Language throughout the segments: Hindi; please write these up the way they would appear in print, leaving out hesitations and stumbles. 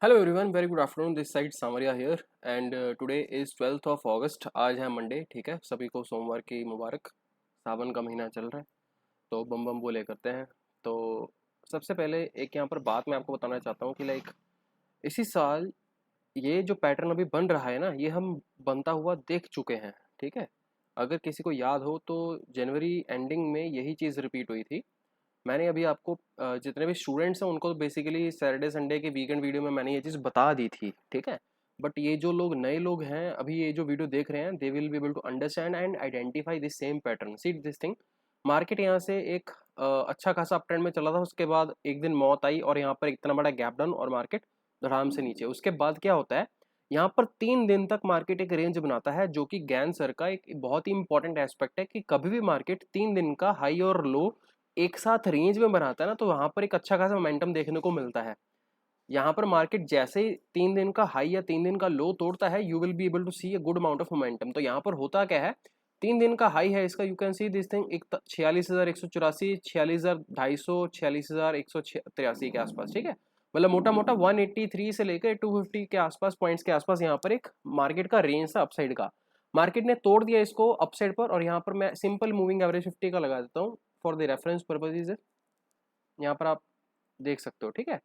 Hello everyone, very good afternoon. This side Samaria here and today is 12th of अगस्त। आज है मंडे, ठीक है। सभी को सोमवार की मुबारक। सावन का महीना चल रहा है तो बम बम बोले करते हैं। तो सबसे पहले एक यहाँ पर बात मैं आपको बताना चाहता हूँ कि लाइक इसी साल ये जो पैटर्न अभी बन रहा है ना, ये हम बनता हुआ देख चुके हैं, ठीक है। अगर किसी को याद हो तो जनवरी एंडिंग में यही चीज़ रिपीट हुई थी। मैंने अभी आपको जितने भी स्टूडेंट्स हैं उनको बेसिकली सैटरडे संडे के वीकेंड वीडियो में मैंने ये चीज़ बता दी थी, ठीक है। बट ये जो लोग नए लोग हैं अभी ये जो वीडियो देख रहे हैं, they will be able to understand and identify this same pattern. See this thing, market यहाँ से एक अच्छा खासा अप ट्रेंड में चला था। उसके बाद एक दिन मौत आई और यहाँ पर इतना बड़ा गैप डाउन और मार्केट धड़ाम से नीचे। उसके बाद क्या होता है, यहाँ पर 3 दिन तक मार्केट एक रेंज बनाता है, जो कि गैन सर का एक बहुत ही इंपॉर्टेंट एस्पेक्ट है कि कभी भी मार्केट 3 दिन का हाई और लो एक साथ रेंज में बनाता है ना, तो वहां पर एक अच्छा खासा मोमेंटम देखने को मिलता है। यहाँ पर मार्केट जैसे ही 3 दिन का हाई या 3 दिन का लो तोड़ता है, you will be able to see a good amount of momentum. तो यहाँ पर होता क्या है, 3 दिन का हाई है इसका, you can see this thing, एक 46,184, 46,250, 46,183 के आसपास, ठीक है। मतलब मोटा मोटा 183 से लेकर 250 के आसपास पॉइंट्स के आसपास यहाँ पर एक मार्केट का रेंज था अपसाइड का। मार्केट ने तोड़ दिया इसको अपसाइड पर, और यहाँ पर मैं सिंपल मूविंग एवरेज 50 का लगा देता हूँ फॉर द रेफरेंस पर्पजेज। यहाँ पर आप देख सकते हो, ठीक है।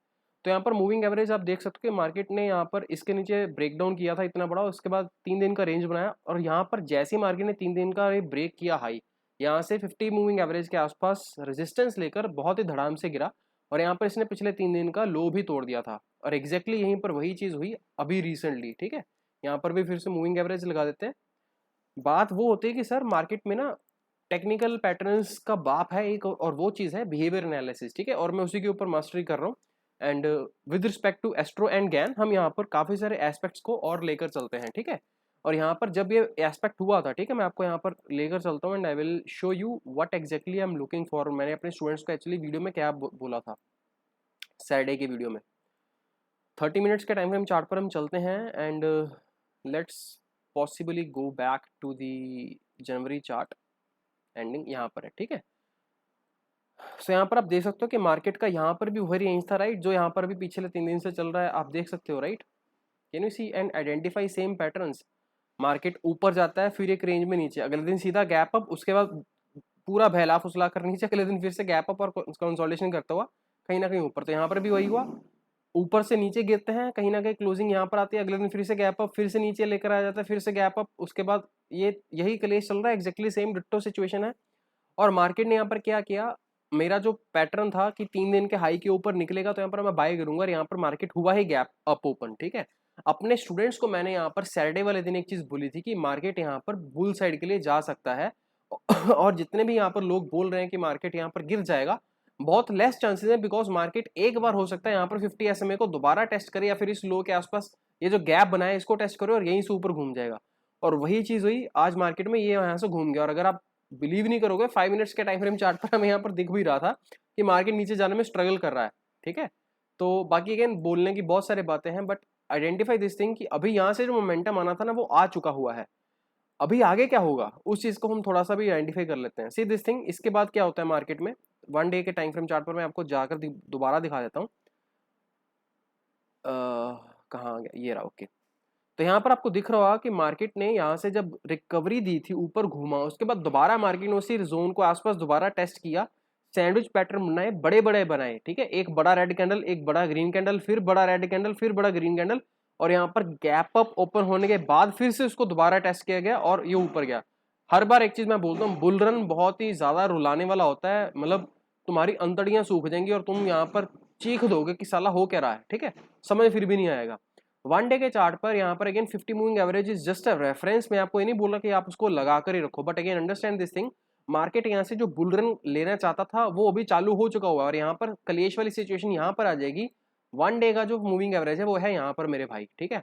तो यहाँ पर मूविंग एवरेज आप देख सकते हो कि मार्केट ने यहाँ पर इसके नीचे ब्रेक डाउन किया था इतना बड़ा, उसके बाद 3 दिन का रेंज बनाया, और यहाँ पर जैसे ही मार्केट ने 3 दिन का ब्रेक किया हाई, यहाँ से 50 मूविंग एवरेज के आसपास रेजिस्टेंस लेकर बहुत ही धड़ाम से गिरा, और यहाँ पर इसने पिछले 3 दिन का लो भी तोड़ दिया था। और एग्जैक्टली यहीं पर वही चीज़ हुई अभी रिसेंटली, ठीक है। यहाँ पर भी फिर से मूविंग एवरेज लगा देते हैं। बात वो होती है कि सर मार्केट में ना टेक्निकल पैटर्न्स का बाप है एक, और वो चीज़ है बिहेवियर एनालिसिस, ठीक है। और मैं उसी के ऊपर मास्टरी कर रहा हूँ। And with respect to astro and Gann, हम यहाँ पर काफ़ी सारे एस्पेक्ट्स को और लेकर चलते हैं, ठीक है। और यहाँ पर जब ये एस्पेक्ट हुआ था, ठीक है, मैं आपको यहाँ पर लेकर चलता हूँ and I will show you what exactly I am looking for. मैंने अपने स्टूडेंट्स को एक्चुअली वीडियो में क्या बोला था, सैटरडे की वीडियो में। 30 मिनट्स के टाइम फ्रेम चार्ट पर हम चलते हैं and let's possibly go back to the January chart. Ending यहाँ पर है, ठीक है। सो यहाँ पर आप देख सकते हो कि मार्केट का यहाँ पर भी वही रेंज था, राइट, जो यहाँ पर भी पिछले 3 दिन से चल रहा है, आप देख सकते हो, right. Can you see and identify same patterns. Market ऊपर जाता है, फिर एक रेंज में नीचे, अगले दिन सीधा गैप अप, उसके बाद पूरा फैला फुसला कर नीचे, अगले दिन फिर से गैप अप और कंसोलिडेशन करता हुआ कहीं ना कहीं ऊपर। तो यहाँ पर भी वही हुआ, ऊपर से नीचे गिरते हैं, कहीं ना कहीं क्लोजिंग यहाँ पर आती है, अगले दिन फिर से गैप अप, फिर से नीचे लेकर आ जाता है, फिर से गैप अप, उसके बाद ये यही क्लेश चल रहा है, एग्जैक्टली सेम डिट्टो सिचुएशन है। और मार्केट ने यहाँ पर क्या किया, मेरा जो पैटर्न था कि 3 दिन के हाई के ऊपर निकलेगा तो यहाँ पर मैं बाय करूंगा, और यहाँ पर मार्केट हुआ ही गैप अप ओपन, ठीक है। अपने स्टूडेंट्स को मैंने यहाँ पर सैटरडे वाले दिन एक चीज बोली थी कि मार्केट यहाँ पर बुल साइड के लिए जा सकता है। और जितने भी यहाँ पर लोग बोल रहे हैं कि मार्केट यहाँ पर गिर जाएगा, बहुत लेस चांसेस है, बिकॉज मार्केट एक बार हो सकता है यहाँ पर 50 SMA को दोबारा टेस्ट करे, या फिर इस लो के आसपास ये जो गैप बनाए इसको टेस्ट करे और यहीं से ऊपर घूम जाएगा। और वही चीज हुई आज मार्केट में, ये यहाँ से घूम गया। और अगर आप बिलीव नहीं करोगे, 5 मिनट्स के टाइम फ्रेम चार्ट पर हमें यहाँ पर दिख भी रहा था कि मार्केट नीचे जाने में स्ट्रगल कर रहा है, ठीक है। तो बाकी अगेन बोलने की बहुत सारी बातें हैं, बट आइडेंटिफाई दिस थिंग कि अभी यहाँ से जो मोमेंटम आना था ना, वो आ चुका हुआ है। अभी आगे क्या होगा उस चीज को हम थोड़ा सा भी आइडेंटिफाई कर लेते हैं। सी दिस थिंग, इसके बाद क्या होता है मार्केट में, 1 डे के टाइम फ्रेम चार्ट पर मैं आपको जाकर दोबारा दिखा देता हूँ। कहाँ आ गया, ये रहा, ओके। तो यहाँ पर आपको दिख रहा होगा कि मार्केट ने यहाँ से जब रिकवरी दी थी, ऊपर घूमा, उसके बाद दोबारा मार्केट ने उसी जोन को आसपास दोबारा टेस्ट किया, सैंडविच पैटर्न बनाए, बड़े बड़े बनाए, ठीक है। एक बड़ा रेड कैंडल, एक बड़ा ग्रीन कैंडल, फिर बड़ा रेड कैंडल, फिर बड़ा ग्रीन कैंडल, और यहाँ पर गैप अप ओपन होने के बाद फिर से उसको दोबारा टेस्ट किया गया और ये ऊपर गया। हर बार एक चीज मैं बोलता हूँ, बुल रन बहुत ही ज्यादा रुलाने वाला होता है, मतलब तुम्हारी अंतड़ियां सूख जाएंगी और तुम यहाँ पर चीख दोगे कि साला हो क्या रहा है, ठीक है। समझ फिर भी नहीं आएगा। 1 डे के चार्ट पर यहाँ पर again 50 moving average is just a reference. मैं आपको ये नहीं बोला कि आप उसको लगा कर ही रखो, but again understand this thing, market यहाँ से जो बुल रन लेना चाहता था वो अभी चालू हो चुका हुआ है, और यहाँ पर कलेश वाली सिचुएशन यहाँ पर आ जाएगी। 1 डे का जो मूविंग एवरेज है वो है यहाँ पर मेरे भाई, ठीक है।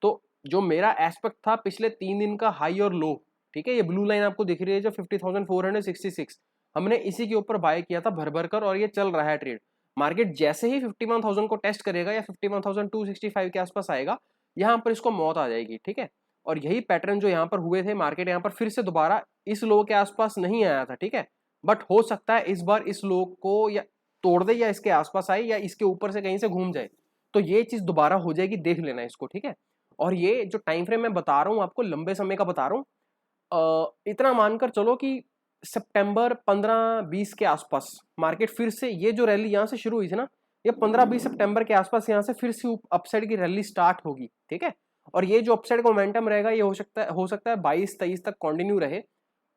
तो जो मेरा एस्पेक्ट था पिछले 3 दिन का हाई और लो, ठीक है, ये ब्लू लाइन आपको दिख रही है जो 50,466, हमने इसी के ऊपर बाय किया था भर भर कर, और ये चल रहा है ट्रेड। मार्केट जैसे ही 51,000 को टेस्ट करेगा या 51,265 के आसपास आएगा, यहाँ पर इसको मौत आ जाएगी, ठीक है। और यही पैटर्न जो यहाँ पर हुए थे, मार्केट यहाँ पर फिर से दोबारा इस लो के आसपास नहीं आया था, ठीक है। बट हो सकता है इस बार इस लो को या तोड़ दे, या इसके आसपास आए, या इसके ऊपर से कहीं से घूम जाए। तो ये चीज दोबारा हो जाएगी, देख लेना इसको, ठीक है। और ये जो टाइम फ्रेम मैं बता रहा हूँ आपको, लंबे समय का बता रहा हूँ। इतना मानकर चलो कि सितंबर 15-20 के आसपास मार्केट फिर से, ये जो रैली यहाँ से शुरू हुई थी ना, ये 15-20 सितंबर के आसपास यहाँ से फिर से अपसाइड की रैली स्टार्ट होगी, ठीक है। और ये जो अपसाइड का मोमेंटम रहेगा, ये हो सकता है 22-23 तक कंटिन्यू रहे।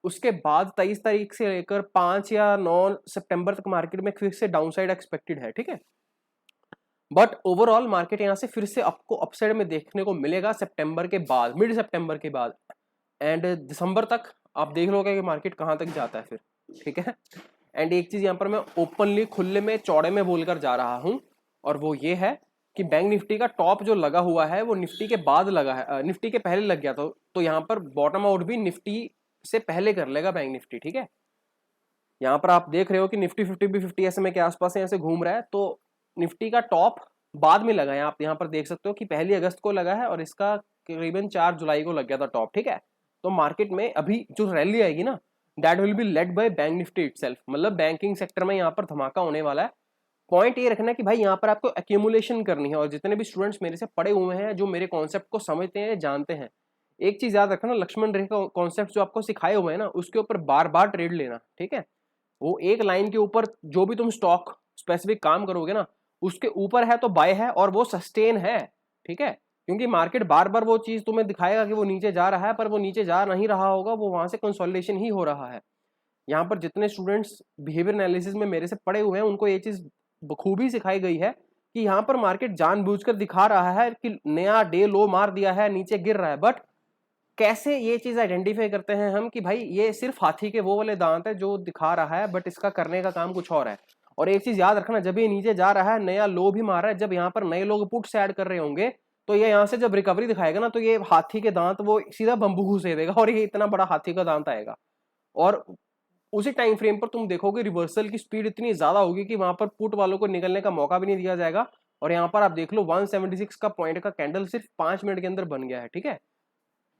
उसके बाद 23 तारीख से लेकर 5 या 9 सितंबर तक मार्केट में फिर से डाउनसाइड एक्सपेक्टेड है, ठीक है। बट ओवरऑल मार्केट यहाँ से फिर से आपको अपसाइड में देखने को मिलेगा सितंबर के बाद, मिड सितंबर के बाद, एंड दिसंबर तक आप देख लोगे कि मार्केट कहाँ तक जाता है फिर, ठीक है। एंड एक चीज यहाँ पर मैं ओपनली, खुले में, चौड़े में बोलकर जा रहा हूँ, और वो ये है कि बैंक निफ्टी का टॉप जो लगा हुआ है वो निफ्टी के बाद लगा है, निफ्टी के पहले लग गया था। तो यहाँ पर बॉटम आउट भी निफ्टी से पहले कर लेगा बैंक निफ्टी, ठीक है। यहाँ पर आप देख रहे हो कि निफ्टी 50 भी 50 SMA के आसपास यहाँ से घूम रहा है, तो निफ्टी का टॉप बाद में लगा है। आप यहाँ पर देख सकते हो कि 1 अगस्त को लगा है और इसका करीबन 4 जुलाई को लग गया था टॉप, ठीक है। तो मार्केट में अभी जो रैली आएगी ना, that will be led by bank Nifty itself, मतलब बैंकिंग सेक्टर में यहाँ पर धमाका होने वाला है। पॉइंट ये रखना है कि भाई यहाँ पर आपको एक्यूमुलेशन करनी है, और जितने भी स्टूडेंट्स मेरे से पढ़े हुए हैं, जो मेरे कॉन्सेप्ट को समझते हैं, जानते हैं, एक चीज याद रखना, लक्ष्मण रेखा कॉन्सेप्ट जो आपको सिखाए हुए हैं ना, उसके ऊपर बार बार ट्रेड लेना, ठीक है। वो एक लाइन के ऊपर जो भी तुम स्टॉक स्पेसिफिक काम करोगे ना, उसके ऊपर है तो बाय है, और वो सस्टेन है, ठीक है। क्योंकि मार्केट बार बार वो चीज तुम्हें दिखाएगा कि वो नीचे जा रहा है, पर वो नीचे जा नहीं रहा होगा, वो वहां से कंसोलिडेशन ही हो रहा है। यहाँ पर जितने स्टूडेंट्स बिहेवियर एनालिसिस में मेरे से पढ़े हुए हैं, उनको ये चीज बखूबी सिखाई गई है कि यहाँ पर मार्केट जानबूझकर दिखा रहा है कि नया डे लो मार दिया है, नीचे गिर रहा है। बट कैसे ये चीज आइडेंटिफाई करते हैं हम कि भाई ये सिर्फ हाथी के वो वाले दांत है जो दिखा रहा है, बट इसका करने का काम कुछ और है। और एक चीज याद रखना, जब ये नीचे जा रहा है, नया लो भी मार रहा है, जब यहाँ पर नए लोग पुट्स ऐड कर रहे होंगे, तो ये यहाँ से जब रिकवरी दिखाएगा ना, तो ये हाथी के दांत वो सीधा बंबू घुसे देगा, और ये इतना बड़ा हाथी का दांत आएगा। और उसी टाइम फ्रेम पर तुम देखोगे रिवर्सल की स्पीड इतनी ज्यादा होगी कि वहां पर पुट वालों को निकलने का मौका भी नहीं दिया जाएगा। और यहाँ पर आप देख लो 176 का पॉइंट का कैंडल सिर्फ 5 मिनट के अंदर बन गया है, ठीक है।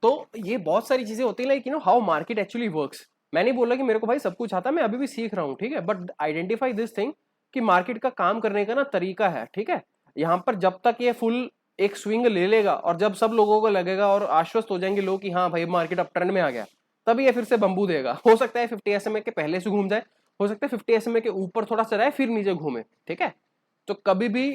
तो ये बहुत सारी चीजें होती है, like how market actually works. मैं नहीं बोल रहा कि मेरे को भाई सब कुछ आता है, मैं अभी भी सीख रहा हूँ, ठीक है। बट आइडेंटिफाई दिस थिंग कि मार्केट का काम करने का ना तरीका है, ठीक है। यहाँ पर जब तक ये फुल एक स्विंग ले लेगा, और जब सब लोगों को लगेगा और आश्वस्त हो जाएंगे लोग कि हाँ भाई मार्केट अप ट्रेंड में आ गया, तभी ये फिर से बंबू देगा। हो सकता है 50 SMA के पहले से घूम जाए, हो सकता है 50 SMA के ऊपर थोड़ा सा रहे फिर नीचे घूमे, ठीक है। तो कभी भी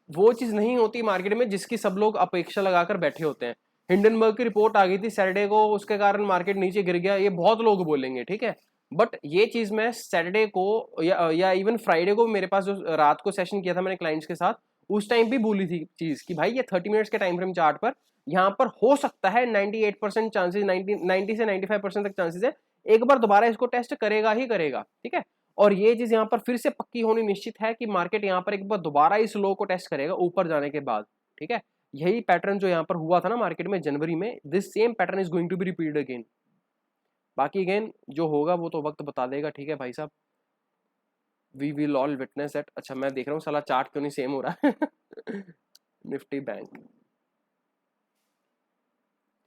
वो चीज नहीं होती मार्केट में जिसकी सब लोग अपेक्षा लगाकर बैठे होते हैं। हिंडनबर्ग की रिपोर्ट आ गई थी सैटरडे को, उसके कारण मार्केट नीचे गिर गया, ये बहुत लोग बोलेंगे, ठीक है। बट ये चीज मैं सैटरडे को या इवन फ्राइडे को, मेरे पास जो रात को सेशन किया था मैंने क्लाइंट्स के साथ, उस टाइम भी बोली थी चीज कि भाई ये 30 मिनट्स के टाइम फ्रेम चार्ट पर यहाँ पर हो सकता है 98% चांसेस, 90 से 95% तक चांसेस है, एक बार दोबारा इसको टेस्ट करेगा ही करेगा, ठीक है। और ये चीज यहाँ पर फिर से पक्की होनी निश्चित है कि मार्केट यहाँ पर एक बार दोबारा इस लो को टेस्ट करेगा ऊपर जाने के बाद, ठीक है। यही पैटर्न जो यहाँ पर हुआ था ना मार्केट में जनवरी में, this same pattern is going to be repeated again. बाकी अगेन जो होगा वो तो वक्त बता देगा, ठीक है भाई साहब। We will all witness it. अच्छा मैं देख रहा हूँ साला चार्ट क्यों नहीं सेम हो रहा है। निफ्टी बैंक,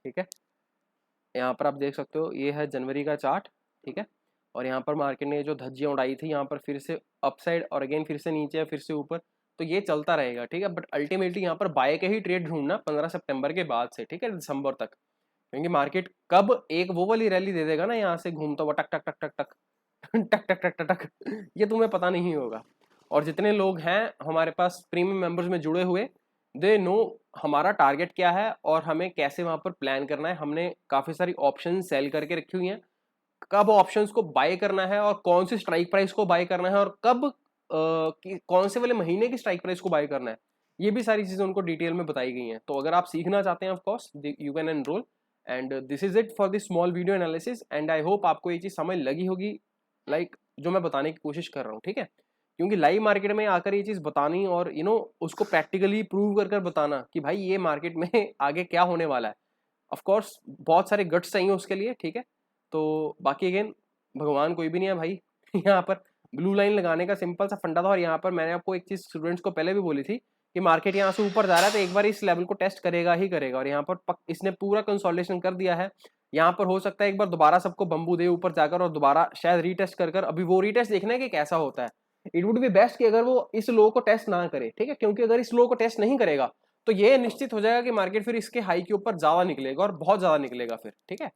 ठीक है। यहाँ पर आप देख सकते हो ये है जनवरी का चार्ट, ठीक है। और यहाँ पर मार्केट ने जो धज्जियां उड़ाई थी, यहाँ पर फिर से अपसाइड और अगेन फिर से नीचे फिर से ऊपर, तो ये चलता रहेगा, ठीक है। बट अल्टीमेटली यहाँ पर बाय के ही ट्रेड ढूंढना 15 सितंबर के बाद से, ठीक है, दिसंबर तक। क्योंकि मार्केट कब एक वो वाली रैली दे देगा ना, यहाँ से घूमता हुआ टक टक टक टक टक टक टक टक टक टक, ये तुम्हें पता नहीं होगा। और जितने लोग हैं हमारे पास प्रीमियम मेंबर्स में जुड़े हुए, दे नो हमारा टारगेट क्या है और हमें कैसे वहां पर प्लान करना है। हमने काफी सारी ऑप्शन सेल करके रखी हुई हैं, कब ऑप्शंस को बाय करना है और कौन सी स्ट्राइक प्राइस को बाय करना है, और कब कौन से वाले महीने की स्ट्राइक प्राइस को बाय करना है, ये भी सारी चीजें उनको डिटेल में बताई गई हैं। तो अगर आप सीखना चाहते हैं, of course you can enrol. And this is it for this small video analysis, and I hope आपको ये चीज समझ लगी होगी, लाइक जो मैं बताने की कोशिश कर रहा हूँ, ठीक है। क्योंकि लाइव मार्केट में आकर ये चीज बतानी और उसको प्रैक्टिकली प्रूव कर कर बताना कि भाई ये मार्केट में आगे क्या होने वाला है, ऑफ कोर्स बहुत सारे गट्स चाहिए उसके लिए, ठीक है। तो बाकी अगेन भगवान कोई भी नहीं है भाई। यहाँ पर ब्लू लाइन लगाने का सिंपल सा फंडा था, और यहाँ पर मैंने आपको एक चीज स्टूडेंट्स को पहले भी बोली थी कि मार्केट यहाँ से ऊपर जा रहा है तो एक बार इस लेवल को टेस्ट करेगा ही करेगा, और यहाँ पर इसने पूरा कंसोलिडेशन कर दिया है। यहाँ पर हो सकता है एक बार दोबारा सबको बम्बू दे ऊपर जाकर, और दोबारा शायद रीटेस्ट कर कर, अभी वो रीटेस्ट देखना है कि कैसा होता है। इट वुड बी बेस्ट कि अगर वो इस लो को टेस्ट ना करे, ठीक है, क्योंकि अगर इस लो को टेस्ट नहीं करेगा तो ये निश्चित हो जाएगा कि मार्केट फिर इसके हाई के ऊपर ज्यादा निकलेगा और बहुत ज्यादा निकलेगा फिर, ठीक है।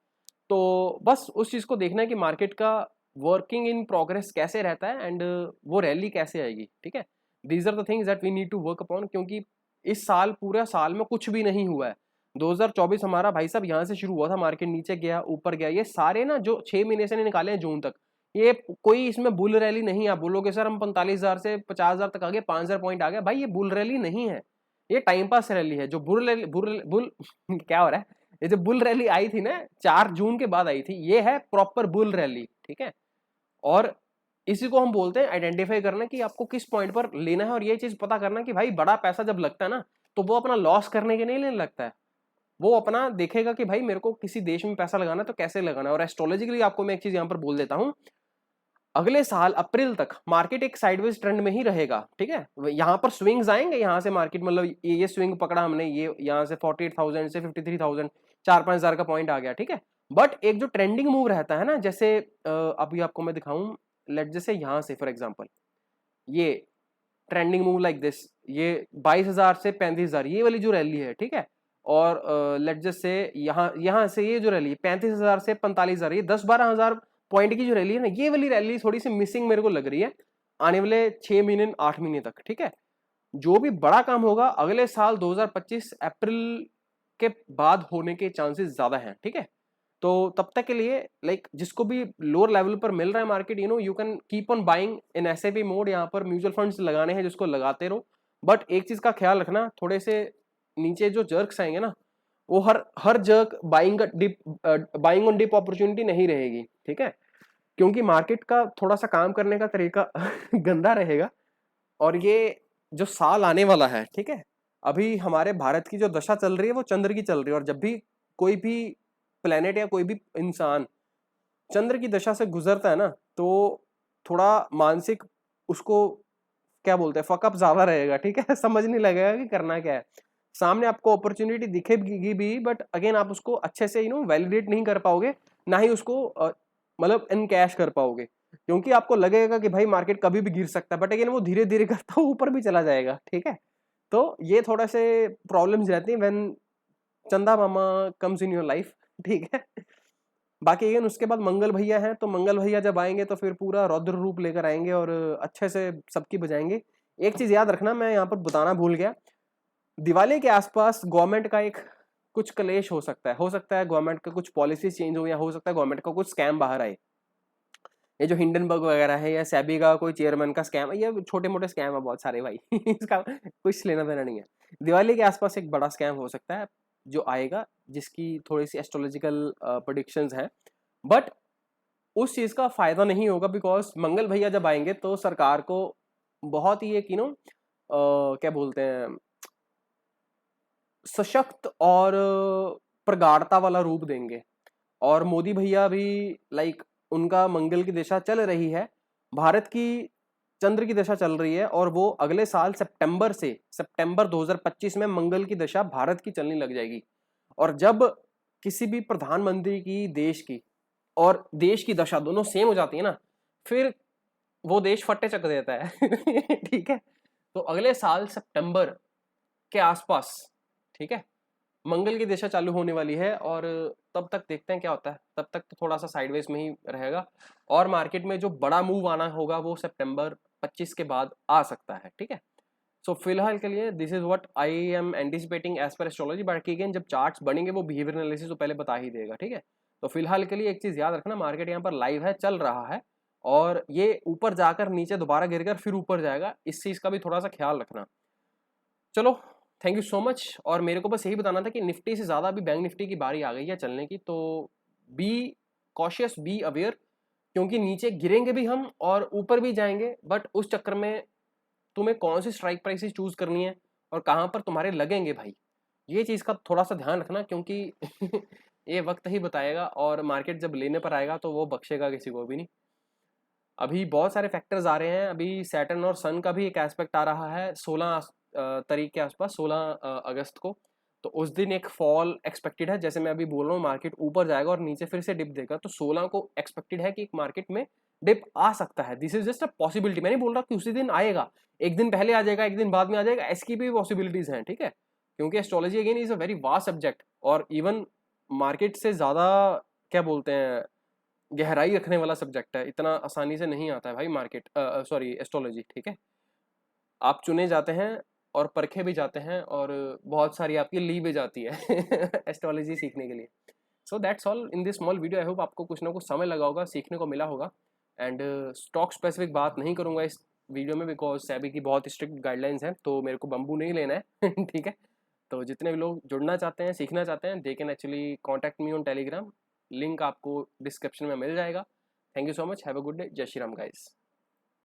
तो बस उस चीज को देखना है कि मार्केट का वर्किंग इन प्रोग्रेस कैसे रहता है एंड वो रैली कैसे आएगी, ठीक है। These are the things that we need to work upon, क्योंकि इस साल पूरा साल में कुछ भी नहीं हुआ है। 2024 हमारा भाई साहब यहाँ से शुरू हुआ था, मार्केट नीचे गया ऊपर गया, ये सारे ना जो 6 महीने से निकाले हैं जून तक, ये कोई इसमें बुल रैली नहीं। आप बोलोगे सर हम 45,000 से 50,000 तक आ गए, 5,000 पॉइंट आ गया, भाई ये बुल रैली नहीं है, ये टाइम पास रैली है। जो बुल रैली बुल क्या हो रहा है, ये जो बुल रैली आई थी ना 4 जून के बाद आई थी, ये है प्रॉपर बुल रैली, ठीक है। और इसी को हम बोलते हैं आइडेंटिफाई करना कि आपको किस पॉइंट पर लेना है, और ये चीज पता करना कि भाई बड़ा पैसा जब लगता है ना तो वो अपना लॉस करने के नहीं लेने लगता है, वो अपना देखेगा कि भाई मेरे को किसी देश में पैसा लगाना है तो कैसे लगाना है। और एस्ट्रोलॉजिकली आपको मैं एक चीज यहाँ पर बोल देता हूँ, अगले साल अप्रैल तक मार्केट एक साइडवेज ट्रेंड में ही रहेगा, ठीक है। यहाँ पर स्विंग्स आएंगे, यहाँ से मार्केट मतलब ये स्विंग पकड़ा हमने, ये यहाँ से 48,000 से 53,000, 4-5 हज़ार का पॉइंट आ गया, ठीक है। बट एक जो ट्रेंडिंग मूव रहता है ना, जैसे अभी आपको मैं दिखाऊं, लेट जैसे यहाँ से फॉर एग्जांपल ये ट्रेंडिंग मूव लाइक दिस, ये 22,000 से 35,000 ये वाली जो रैली है, ठीक है। और लेट जस्ट से यहाँ से ये जो रैली है 35,000 से 45,000, ये 10-12 हज़ार पॉइंट की जो रैली है ना, ये वाली रैली थोड़ी सी मिसिंग मेरे को लग रही है आने वाले 6 महीने 8 महीने तक, ठीक है। जो भी बड़ा काम होगा अगले साल 2025 अप्रैल के बाद होने के चांसेस ज्यादा हैं, ठीक है। तो तब तक के लिए लाइक जिसको भी लोअर लेवल पर मिल रहा है market, you can keep on buying in SIP mode, यहाँ पर म्यूचुअल फंड्स लगाने हैं जिसको लगाते रहो। बट एक चीज का ख्याल रखना, थोड़े से नीचे जो जर्क्स आएंगे ना, वो हर हर jerk buying on dip opportunity नहीं रहेगी, ठीक है। क्योंकि मार्केट का थोड़ा सा काम करने का तरीका गंदा रहेगा। और ये जो साल आने वाला है, ठीक है, अभी हमारे भारत की जो दशा चल रही है वो चंद्र की चल रही है, और जब भी कोई भी प्लेनेट या कोई भी इंसान चंद्र की दशा से गुजरता है ना, तो थोड़ा मानसिक उसको क्या बोलते हैं फकअप ज्यादा रहेगा, ठीक है। समझ नहीं लगेगा कि करना क्या है। सामने आपको अपॉर्चुनिटी दिखेगी भी, बट अगेन आप उसको अच्छे से वैलिडेट नहीं कर पाओगे, ना ही उसको मतलब इनकैश कर पाओगे, क्योंकि आपको लगेगा कि भाई मार्केट कभी भी गिर सकता है, बट अगेन वो धीरे धीरे करता हुआ ऊपर भी चला जाएगा, ठीक है। तो ये थोड़ा से प्रॉब्लम्स रहती हैं व्हेन चंदा मामा कम्स इन योर लाइफ, ठीक है। बाकी अगेन उसके बाद मंगल भैया हैं, तो मंगल भैया जब आएंगे तो फिर पूरा रौद्र रूप लेकर आएंगे और अच्छे से सबकी बजाएंगे। एक चीज याद रखना, मैं यहाँ पर बताना भूल गया, दिवाली के आसपास गवर्नमेंट का एक कुछ कलेश हो सकता है गवर्नमेंट का कुछ पॉलिसी चेंज हो, या हो सकता है गवर्नमेंट का कुछ स्कैम बाहर आए। ये जो हिंडनबर्ग वगैरह है या सेबी का कोई चेयरमैन का स्कैम, ये छोटे मोटे स्कैम है बहुत सारे भाई इसका कुछ लेना देना नहीं है। दिवाली के आसपास एक बड़ा स्कैम हो सकता है जो आएगा, जिसकी थोड़ी सी एस्ट्रोलॉजिकल प्रेडिक्शंस हैं, बट उस चीज का फायदा नहीं होगा, बिकॉज मंगल भैया जब आएंगे तो सरकार को बहुत ही एक क्या बोलते हैं सशक्त और प्रगाढ़ता वाला रूप देंगे। और मोदी भैया भी लाइक उनका मंगल की दिशा चल रही है, भारत की चंद्र की दिशा चल रही है, और वो अगले साल सितंबर 2025 में मंगल की दिशा भारत की चलने लग जाएगी। और जब किसी भी प्रधानमंत्री की देश की और देश की दशा दोनों सेम हो जाती है ना, फिर वो देश फट्टे चक देता है ठीक है। तो अगले साल सितंबर के आसपास, ठीक है, मंगल की दिशा चालू होने वाली है, और तब तक देखते हैं क्या होता है। तब तक तो थोड़ा सा साइडवेज में ही रहेगा, और मार्केट में जो बड़ा मूव आना होगा वो सितंबर 25 के बाद आ सकता है, ठीक है। सो फिलहाल के लिए this is what I am anticipating as per astrology. बाकी अगेन जब चार्ट्स बनेंगे वो बिहेवियर एनालिसिस तो पहले बता ही देगा, ठीक है। तो फिलहाल के लिए एक चीज याद रखना, मार्केट यहाँ पर लाइव है, चल रहा है, और ये ऊपर जाकर नीचे दोबारा गिरकर फिर ऊपर जाएगा, इस चीज का भी थोड़ा सा ख्याल रखना। चलो, थैंक यू सो मच। और मेरे को बस यही बताना था कि निफ्टी से ज़्यादा अभी बैंक निफ्टी की बारी आ गई है चलने की, तो बी कॉशियस, बी अवेयर, क्योंकि नीचे गिरेंगे भी हम और ऊपर भी जाएंगे, बट उस चक्कर में तुम्हें कौन सी स्ट्राइक प्राइसेस चूज करनी है और कहाँ पर तुम्हारे लगेंगे भाई, ये चीज़ का थोड़ा सा ध्यान रखना, क्योंकि ये वक्त ही बताएगा, और मार्केट जब लेने पर आएगा तो वो बख्शेगा किसी को भी नहीं। अभी बहुत सारे फैक्टर्स आ रहे हैं, अभी सैटर्न और सन का भी एक एस्पेक्ट आ रहा है 16 तारीख के आसपास, 16 अगस्त को। तो उस दिन एक फॉल एक्सपेक्टेड है, जैसे मैं अभी बोल रहा हूँ मार्केट ऊपर जाएगा और नीचे फिर से डिप देगा, तो 16 को एक्सपेक्टेड है कि मार्केट में डिप आ सकता है, this is just a possibility. मैं नहीं बोल रहा कि उसी दिन आएगा, एक दिन पहले आ जाएगा, एक दिन बाद में आ जाएगा, ऐसी भी पॉसिबिलिटीज हैं, ठीक है। क्योंकि astrology again is a very vast subject, और इवन मार्केट से ज़्यादा क्या बोलते हैं गहराई रखने वाला सब्जेक्ट है, इतना आसानी से नहीं आता है भाई मार्केट, सॉरी एस्ट्रोलॉजी, ठीक है। आप चुने जाते हैं और परखे भी जाते हैं, और बहुत सारी आपकी ली भी जाती है एस्ट्रोलॉजी सीखने के लिए। So that's all in this small video. I hope आपको कुछ ना कुछ समय लगा होगा, सीखने को मिला होगा। एंड स्टॉक स्पेसिफिक बात नहीं करूंगा इस वीडियो में, बिकॉज सेबी की बहुत स्ट्रिक्ट गाइडलाइंस हैं, तो मेरे को बम्बू नहीं लेना है ठीक है। तो जितने भी लोग जुड़ना चाहते हैं, सीखना चाहते हैं, they can actually contact me on Telegram, link आपको डिस्क्रिप्शन में मिल जाएगा। Thank you so much, have a good day, जय श्री राम गाइस।